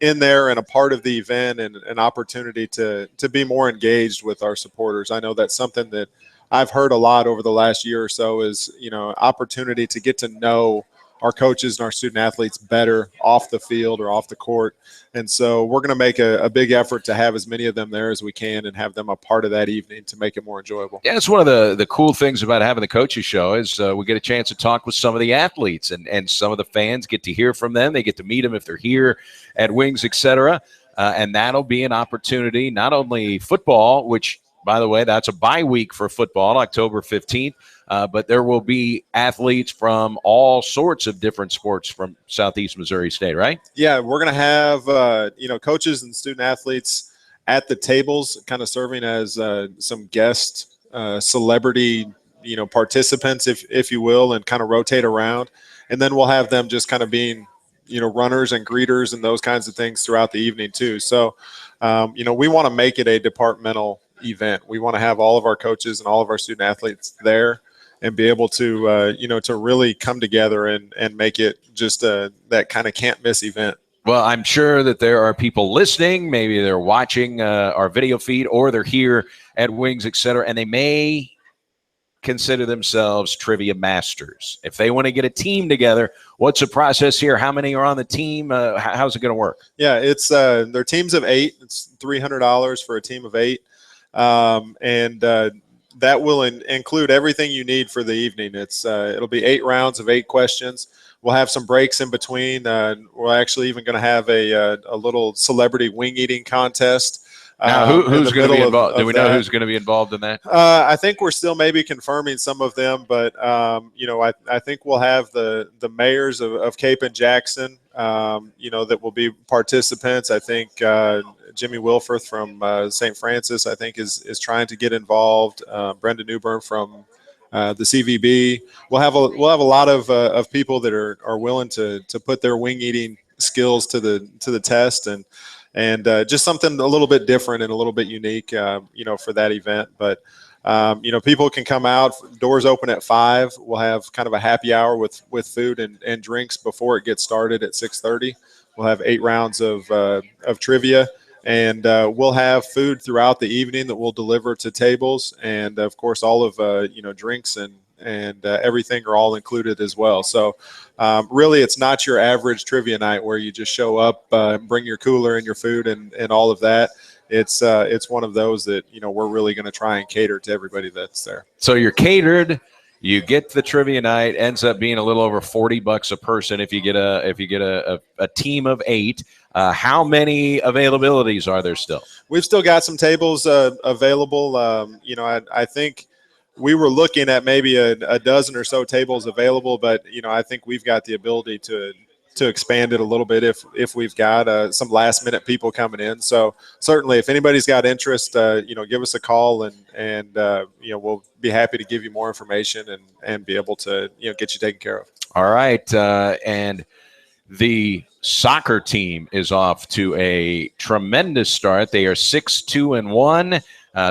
in there and a part of the event and an opportunity to be more engaged with our supporters. I know that's something that I've heard a lot over the last year or so is, opportunity to get to know our coaches and our student athletes better off the field or off the court. And so we're going to make a big effort to have as many of them there as we can and have them a part of that evening to make it more enjoyable. Yeah, it's one of the cool things about having the coaches show is we get a chance to talk with some of the athletes and some of the fans get to hear from them. They get to meet them if they're here at Wings, etc. And that'll be an opportunity, not only football, which, by the way, that's a bye week for football, October 15th. But there will be athletes from all sorts of different sports from Southeast Missouri State, right? Yeah, we're going to have, coaches and student athletes at the tables kind of serving as some guest celebrity, participants, if you will, and kind of rotate around. And then we'll have them just kind of being, runners and greeters and those kinds of things throughout the evening too. So, we want to make it a departmental event. We want to have all of our coaches and all of our student athletes there and be able to, to really come together and make it just that kind of can't miss event. Well, I'm sure that there are people listening. Maybe they're watching our video feed or they're here at Wings, etc., and they may consider themselves trivia masters. If they want to get a team together, what's the process here? How many are on the team? How's it going to work? Yeah, it's they're teams of 8. It's $300 for a team of 8. That will include everything you need for the evening. It'll be 8 rounds of 8 questions. We'll have some breaks in between. We're actually even going to have a little celebrity wing eating contest. Now, who's going to be involved? Do we know who's going to be involved in that? I think we're still maybe confirming some of them, but I think we'll have the mayors of Cape and Jackson, that will be participants. I think Jimmy Wilforth from St. Francis, I think, is trying to get involved. Brenda Newburn from the CVB. We'll have a lot of people that are willing to put their wing eating skills to the test and just something a little bit different and a little bit unique, for that event. But people can come out. Doors open at 5. We'll have kind of a happy hour with food and drinks before it gets started at 6:30. We'll have 8 rounds of trivia, and we'll have food throughout the evening that we'll deliver to tables, and of course all of drinks and everything are all included as well. So really, it's not your average trivia night where you just show up, bring your cooler and your food and all of that. It's one of those that we're really going to try and cater to everybody that's there. So you're catered. You get the trivia night. Ends up being a little over $40 a person if you get a team of 8. How many availabilities are there still? We've still got some tables available. I think we were looking at maybe a dozen or so tables available, but I think we've got the ability to expand it a little bit if we've got some last minute people coming in. So certainly, if anybody's got interest, give us a call and we'll be happy to give you more information and be able to get you taken care of. All right, and the soccer team is off to a tremendous start. They are 6-2-1.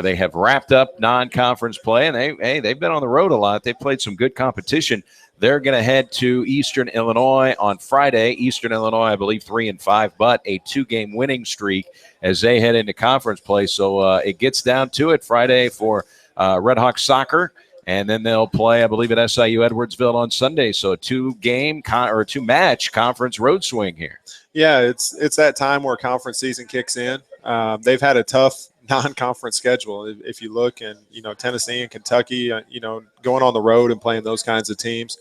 They have wrapped up non-conference play, and they've been on the road a lot. They played some good competition. They're going to head to Eastern Illinois on Friday. Eastern Illinois, I believe, 3-5, but a 2-game winning streak as they head into conference play. So it gets down to it Friday for Redhawks soccer, and then they'll play, I believe, at SIU Edwardsville on Sunday. So a 2-match conference road swing here. Yeah, it's that time where conference season kicks in. They've had a tough non-conference schedule. If you look, and Tennessee and Kentucky, going on the road and playing those kinds of teams,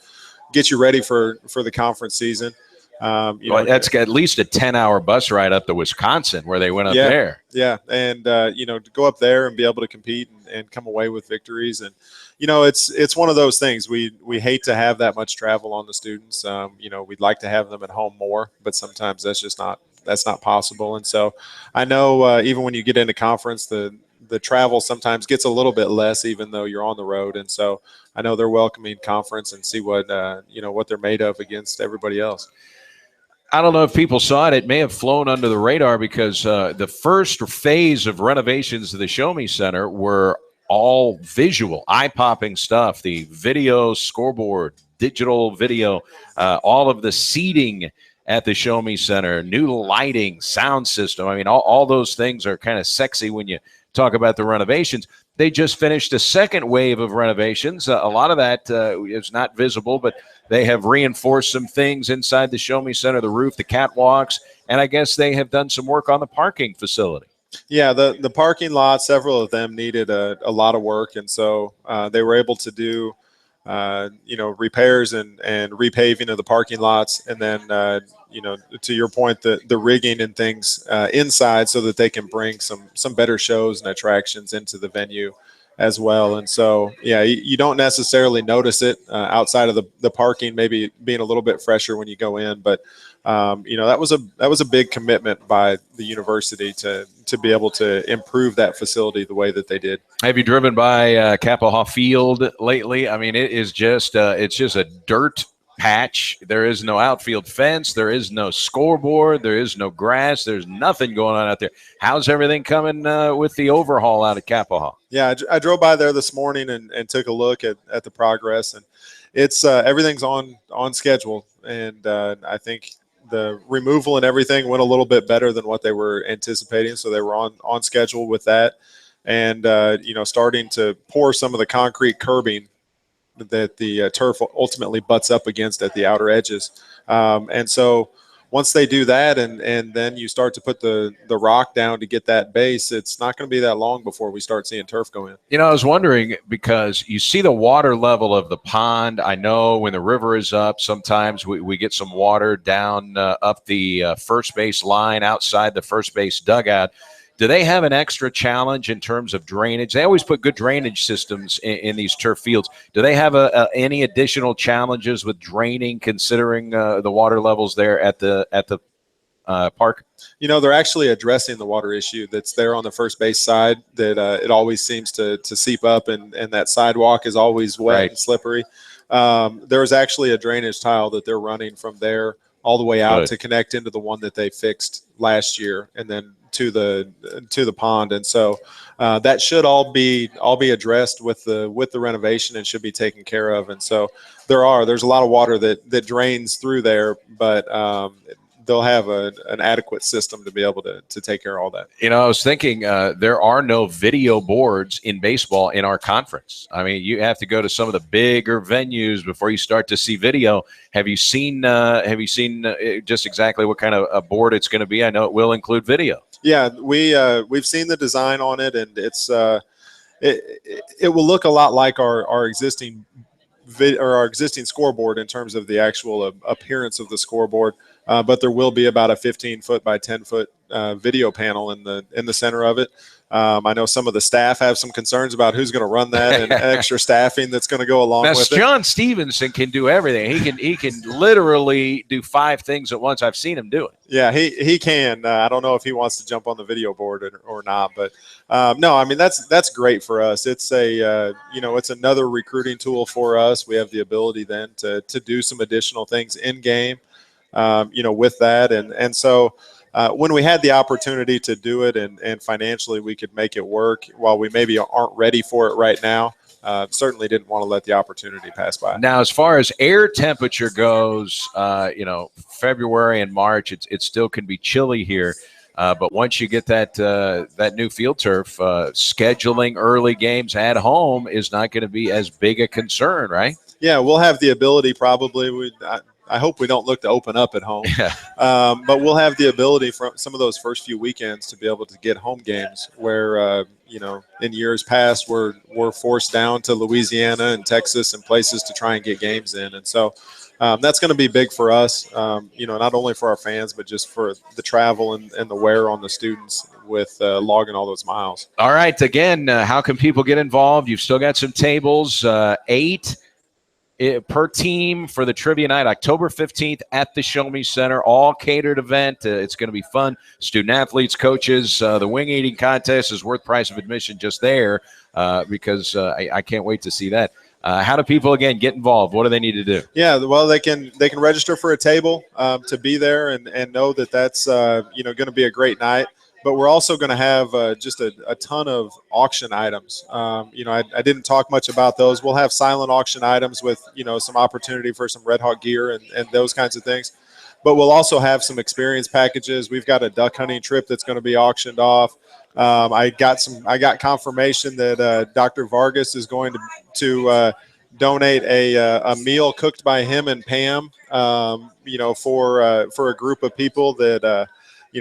get you ready for the conference season. That's at least a 10-hour bus ride up to Wisconsin, where they went up there. Yeah, and to go up there and be able to compete and come away with victories, and it's one of those things. We hate to have that much travel on the students. We'd like to have them at home more, but sometimes that's not possible. And so I know even when you get into conference, the travel sometimes gets a little bit less, even though you're on the road. And so I know they're welcoming conference and see what what they're made of against everybody else. I don't know if people saw it. It may have flown under the radar because the first phase of renovations to the Show Me Center were all visual, eye-popping stuff. The video, scoreboard, digital video, all of the seating at the Show Me Center, new lighting, sound system. I mean, all those things are kind of sexy when you talk about the renovations. They just finished a second wave of renovations. A lot of that is not visible, but they have reinforced some things inside the Show Me Center, the roof, the catwalks, and I guess they have done some work on the parking facility. Yeah, the parking lot, several of them needed a lot of work, and so they were able to do repairs and repaving of the parking lots, and then to your point, the rigging and things inside, so that they can bring some better shows and attractions into the venue as well. And so you don't necessarily notice it outside of the parking maybe being a little bit fresher when you go in, but that was a big commitment by the university to be able to improve that facility the way that they did. Have you driven by Kappahaw Field lately? I mean, it's just a dirt patch. There is no outfield fence. There is no scoreboard. There is no grass. There's nothing going on out there. How's everything coming with the overhaul out of Kappahaw? Yeah, I drove by there this morning and took a look at the progress, and it's everything's on schedule, and I think the removal and everything went a little bit better than what they were anticipating. So they were on schedule with that, and starting to pour some of the concrete curbing that the turf ultimately butts up against at the outer edges. And so once they do that, and then you start to put the rock down to get that base, it's not going to be that long before we start seeing turf go in. I was wondering, because you see the water level of the pond. I know when the river is up, sometimes we get some water down up the first base line outside the first base dugout. Do they have an extra challenge in terms of drainage? They always put good drainage systems in these turf fields. Do they have any additional challenges with draining, considering the water levels there at the park? They're actually addressing the water issue that's there on the first base side, that it always seems to seep up, and that sidewalk is always wet and slippery. There's actually a drainage tile that they're running from there all the way out to connect into the one that they fixed last year, and then to the pond. And so that should all be addressed with the renovation, and should be taken care of. And so there's a lot of water that drains through there, but they'll have an adequate system to be able to take care of all that. I was thinking there are no video boards in baseball in our conference. I mean, you have to go to some of the bigger venues before you start to see video. Have you seen just exactly what kind of a board it's going to be? I know it will include video. Yeah, we've seen the design on it, and it's it will look a lot like our existing our existing scoreboard in terms of the actual appearance of the scoreboard. But there will be about a 15-foot by 10-foot video panel in the center of it. I know some of the staff have some concerns about who's going to run that and extra staffing that's going to go along with it. John Stevenson can do everything. He can literally do 5 things at once. I've seen him do it. Yeah, he can. I don't know if he wants to jump on the video board or not, but no, I mean that's great for us. It's it's another recruiting tool for us. We have the ability then to do some additional things in game. with that. And so when we had the opportunity to do it and financially we could make it work while we maybe aren't ready for it right now, certainly didn't want to let the opportunity pass by. Now, as far as air temperature goes, February and March, it still can be chilly here. But once you get that new field turf, scheduling early games at home is not going to be as big a concern, right? Yeah, we'll have the ability probably. I hope we don't look to open up at home. Yeah. But we'll have the ability from some of those first few weekends to be able to get home games where, in years past we're forced down to Louisiana and Texas and places to try and get games in. And so that's going to be big for us, not only for our fans, but just for the travel and the wear on the students with logging all those miles. All right. Again, how can people get involved? You've still got some tables, 8 per team for the trivia night, October 15th at the Show Me Center, all catered event. It's going to be fun. Student athletes, coaches, the wing eating contest is worth price of admission just there because I can't wait to see that. How do people, again, get involved? What do they need to do? Yeah, well, they can register for a table to be there and know that that's going to be a great night. But we're also going to have just a ton of auction items. I didn't talk much about those. We'll have silent auction items with, some opportunity for some Redhawk gear and those kinds of things. But we'll also have some experience packages. We've got a duck hunting trip that's going to be auctioned off. I got confirmation that Dr. Vargas is going to donate a meal cooked by him and Pam, for a group of people that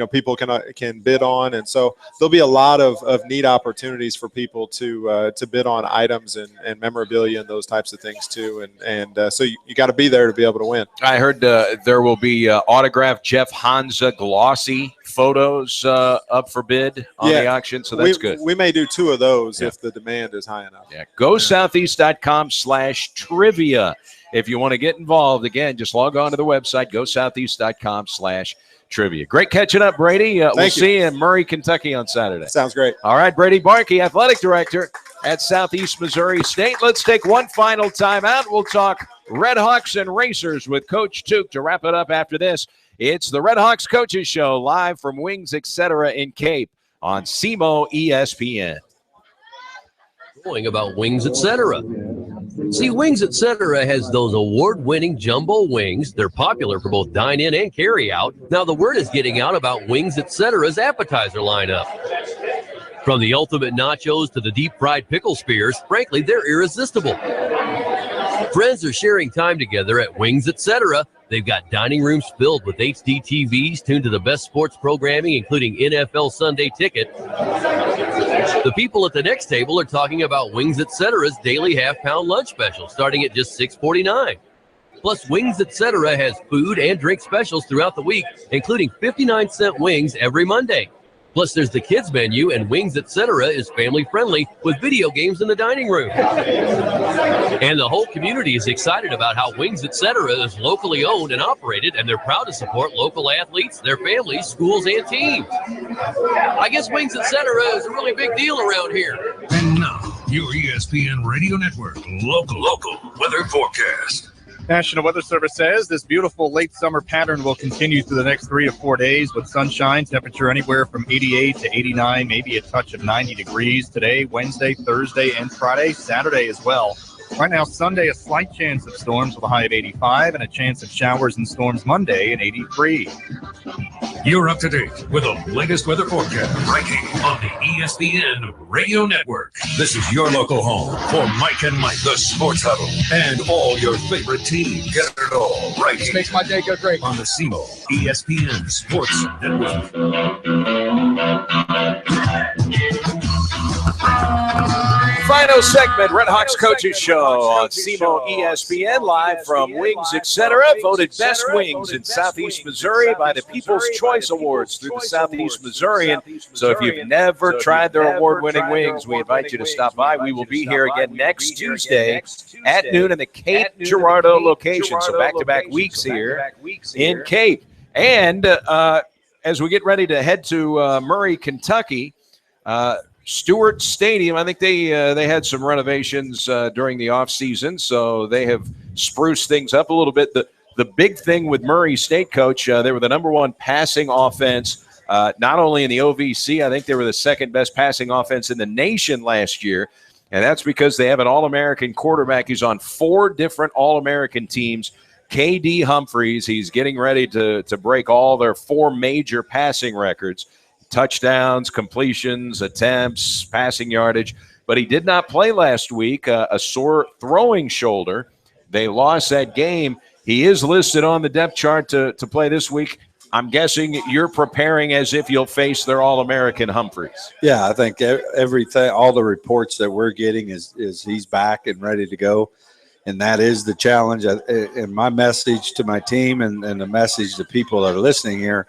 people can bid on. And so there'll be a lot of neat opportunities for people to bid on items and memorabilia and those types of things too. And so you got to be there to be able to win. I heard there will be autographed Jeff Hansa glossy photos up for bid on the auction. So that's good. We may do 2 of those if the demand is high enough. Yeah. GoSoutheast.com/trivia. If you want to get involved, again, just log on to the website, GoSoutheast.com/trivia. Great catching up, Brady. We'll see you in Murray, Kentucky on Saturday. Sounds great. All right, Brady Barkey, athletic director at Southeast Missouri State. Let's take one final timeout. We'll talk Redhawks and Racers with Coach Tuke to wrap it up after this. It's the Redhawks Coaches Show live from Wings Etc. in Cape on SEMO ESPN. Going about Wings Etc. See, Wings Etc. has those award-winning jumbo wings. They're popular for both dine-in and carry-out. Now, the word is getting out about Wings Etc.'s appetizer lineup. From the ultimate nachos to the deep-fried pickle spears, frankly, they're irresistible. Friends are sharing time together at Wings Etc. They've got dining rooms filled with HD TVs tuned to the best sports programming, including NFL Sunday Ticket. The people at the next table are talking about Wings Etc.'s daily half-pound lunch special, starting at just $6.49. Plus, Wings Etc. has food and drink specials throughout the week, including 59-cent wings every Monday. Plus, there's the kids menu, and Wings Etc. is family-friendly with video games in the dining room. And the whole community is excited about how Wings Etc. is locally owned and operated, and they're proud to support local athletes, their families, schools, and teams. I guess Wings Etc. is a really big deal around here. And now, your ESPN Radio Network local weather forecast. National Weather Service says this beautiful late summer pattern will continue through the next 3 to 4 days with sunshine, temperature anywhere from 88 to 89, maybe a touch of 90 degrees today, Wednesday, Thursday, and Friday, Saturday as well. Right now, Sunday, a slight chance of storms with a high of 85 and a chance of showers and storms Monday at 83. You're up to date with the latest weather forecast right here on the ESPN Radio Network. This is your local home for Mike and Mike, the Sports Huddle, and all your favorite teams. Get it all right here. Makes my day go great. On the SEMO ESPN Sports Network. Final segment, Redhawks Coaches Show on SEMO ESPN, live from Wings Etc. Voted best wings in Southeast Missouri by the People's Choice Awards through the Southeast Missourian. So if you've never tried their award-winning wings, we invite you to stop by. We will be here again next Tuesday at noon in the Cape Girardeau location. So back-to-back weeks here in Cape. And as we get ready to head to Murray, Kentucky, Stewart Stadium, I think they had some renovations during the offseason, so they have spruced things up a little bit. the big thing with Murray State, Coach, they were the number one passing offense, not only in the OVC. I think they were the second best passing offense in the nation last year. And that's because they have an All-American quarterback who's on 4 different All-American teams. KD Humphreys, he's getting ready to break all their 4 major passing records, touchdowns, completions, attempts, passing yardage. But he did not play last week, a sore throwing shoulder. They lost that game. He is listed on the depth chart to play this week. I'm guessing you're preparing as if you'll face their All-American Humphreys. Yeah, I think everything, all the reports that we're getting is he's back and ready to go, and that is the challenge. And my message to my team and the message to people that are listening here,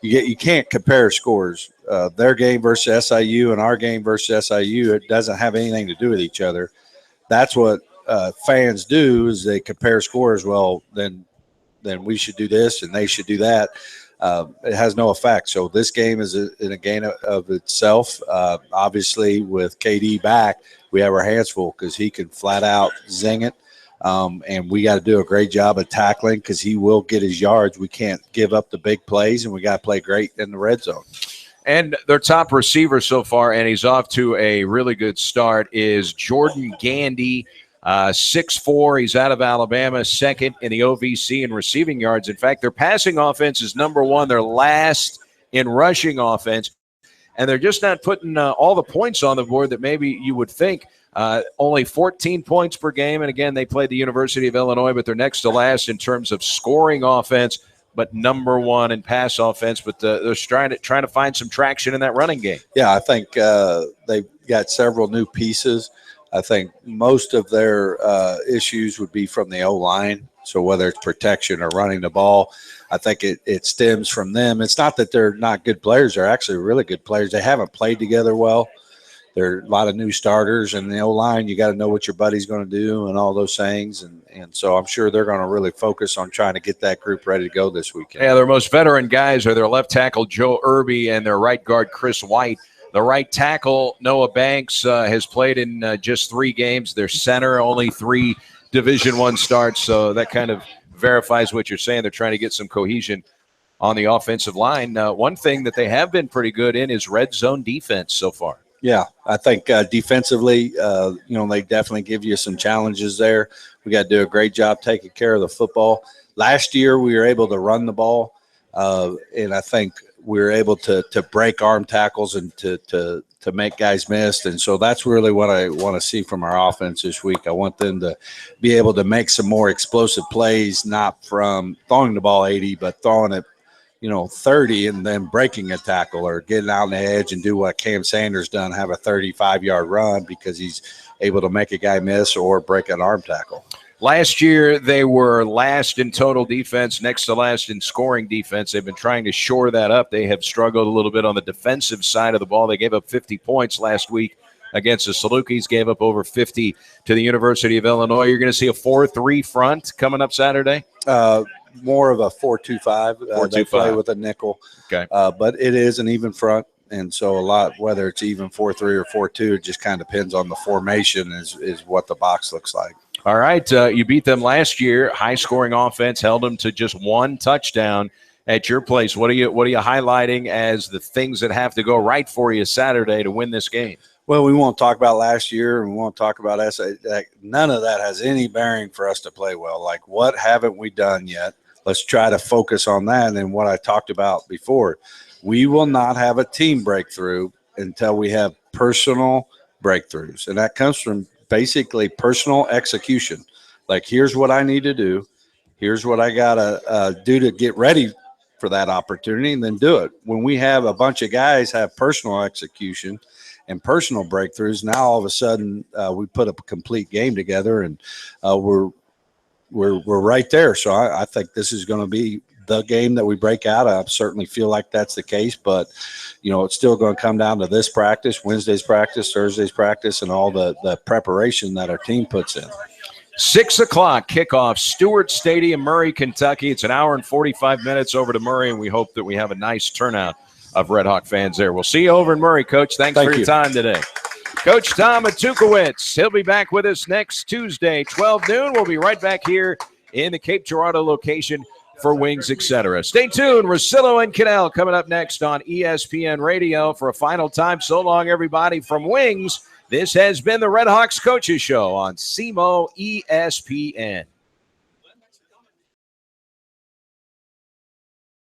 you can't compare scores. Their game versus SIU and our game versus SIU, it doesn't have anything to do with each other. That's what fans do, is they compare scores. Well, then we should do this and they should do that. It has no effect. So this game is in a game of itself. Obviously, with KD back, we have our hands full because he can flat out zing it. And we got to do a great job of tackling because he will get his yards. We can't give up the big plays, and we got to play great in the red zone. And their top receiver so far, and he's off to a really good start, is Jordan Gandy. 6'4", he's out of Alabama, second in the OVC in receiving yards. In fact, their passing offense is number 1. They're last in rushing offense, and they're just not putting all the points on the board that maybe you would think. Only 14 points per game, and again, they played the University of Illinois, but they're next to last in terms of scoring offense, but number 1 in pass offense. But they're trying to find some traction in that running game. Yeah, I think they've got several new pieces. I think most of their issues would be from the O-line. So whether it's protection or running the ball, I think it stems from them. It's not that they're not good players. They're actually really good players. They haven't played together well. There are a lot of new starters, and the O-line, you got to know what your buddy's going to do and all those things. And so I'm sure they're going to really focus on trying to get that group ready to go this weekend. Yeah, their most veteran guys are their left tackle, Joe Irby, and their right guard, Chris White. The right tackle, Noah Banks, has played in just 3 games. Their center, only 3 Division I starts. So that kind of verifies what you're saying. They're trying to get some cohesion on the offensive line. One thing that they have been pretty good in is red zone defense so far. Yeah, I think defensively, they definitely give you some challenges there. We got to do a great job taking care of the football. Last year, we were able to run the ball, and I think we were able to break arm tackles and to make guys miss. And so that's really what I want to see from our offense this week. I want them to be able to make some more explosive plays, not from throwing the ball 80, but throwing it, 30 and then breaking a tackle or getting out on the edge and do what Cam Sanders done, have a 35-yard run because he's able to make a guy miss or break an arm tackle. Last year, they were last in total defense, next to last in scoring defense. They've been trying to shore that up. They have struggled a little bit on the defensive side of the ball. They gave up 50 points last week against the Salukis, gave up over 50 to the University of Illinois. You're going to see a 4-3 front coming up Saturday? More of a 4-2-5. They play with a nickel. Okay. But it is an even front. And so whether it's even 4-3 or 4-2, it just kind of depends on the formation is what the box looks like. All right, you beat them last year. High-scoring offense, held them to just 1 touchdown at your place. What are you highlighting as the things that have to go right for you Saturday to win this game? Well, we won't talk about last year, and we won't talk about none of that has any bearing for us to play well. Like, what haven't we done yet? Let's try to focus on that. And what I talked about before, we will not have a team breakthrough until we have personal breakthroughs, and that comes from basically personal execution. Like, here's what I need to do. Here's what I got to do to get ready for that opportunity, and then do it. When we have a bunch of guys have personal execution and personal breakthroughs, now all of a sudden we put a complete game together, and we're right there. So I think this is going to be the game that we break out. I certainly feel like that's the case, but it's still going to come down to this practice, Wednesday's practice, Thursday's practice, and all the preparation that our team puts in. 6 o'clock kickoff, Stewart Stadium, Murray, Kentucky. It's an hour and 45 minutes over to Murray, and we hope that we have a nice turnout of Red Hawk fans there. We'll see you over in Murray, Coach. Thanks for your time today. Coach Tom Atukowicz, he'll be back with us next Tuesday, 12 noon. We'll be right back here in the Cape Girardeau location for Wings, etc. Stay tuned. Rosillo and Cannell coming up next on ESPN Radio for a final time. So long, everybody, from Wings. This has been the Redhawks Coaches Show on SEMO ESPN.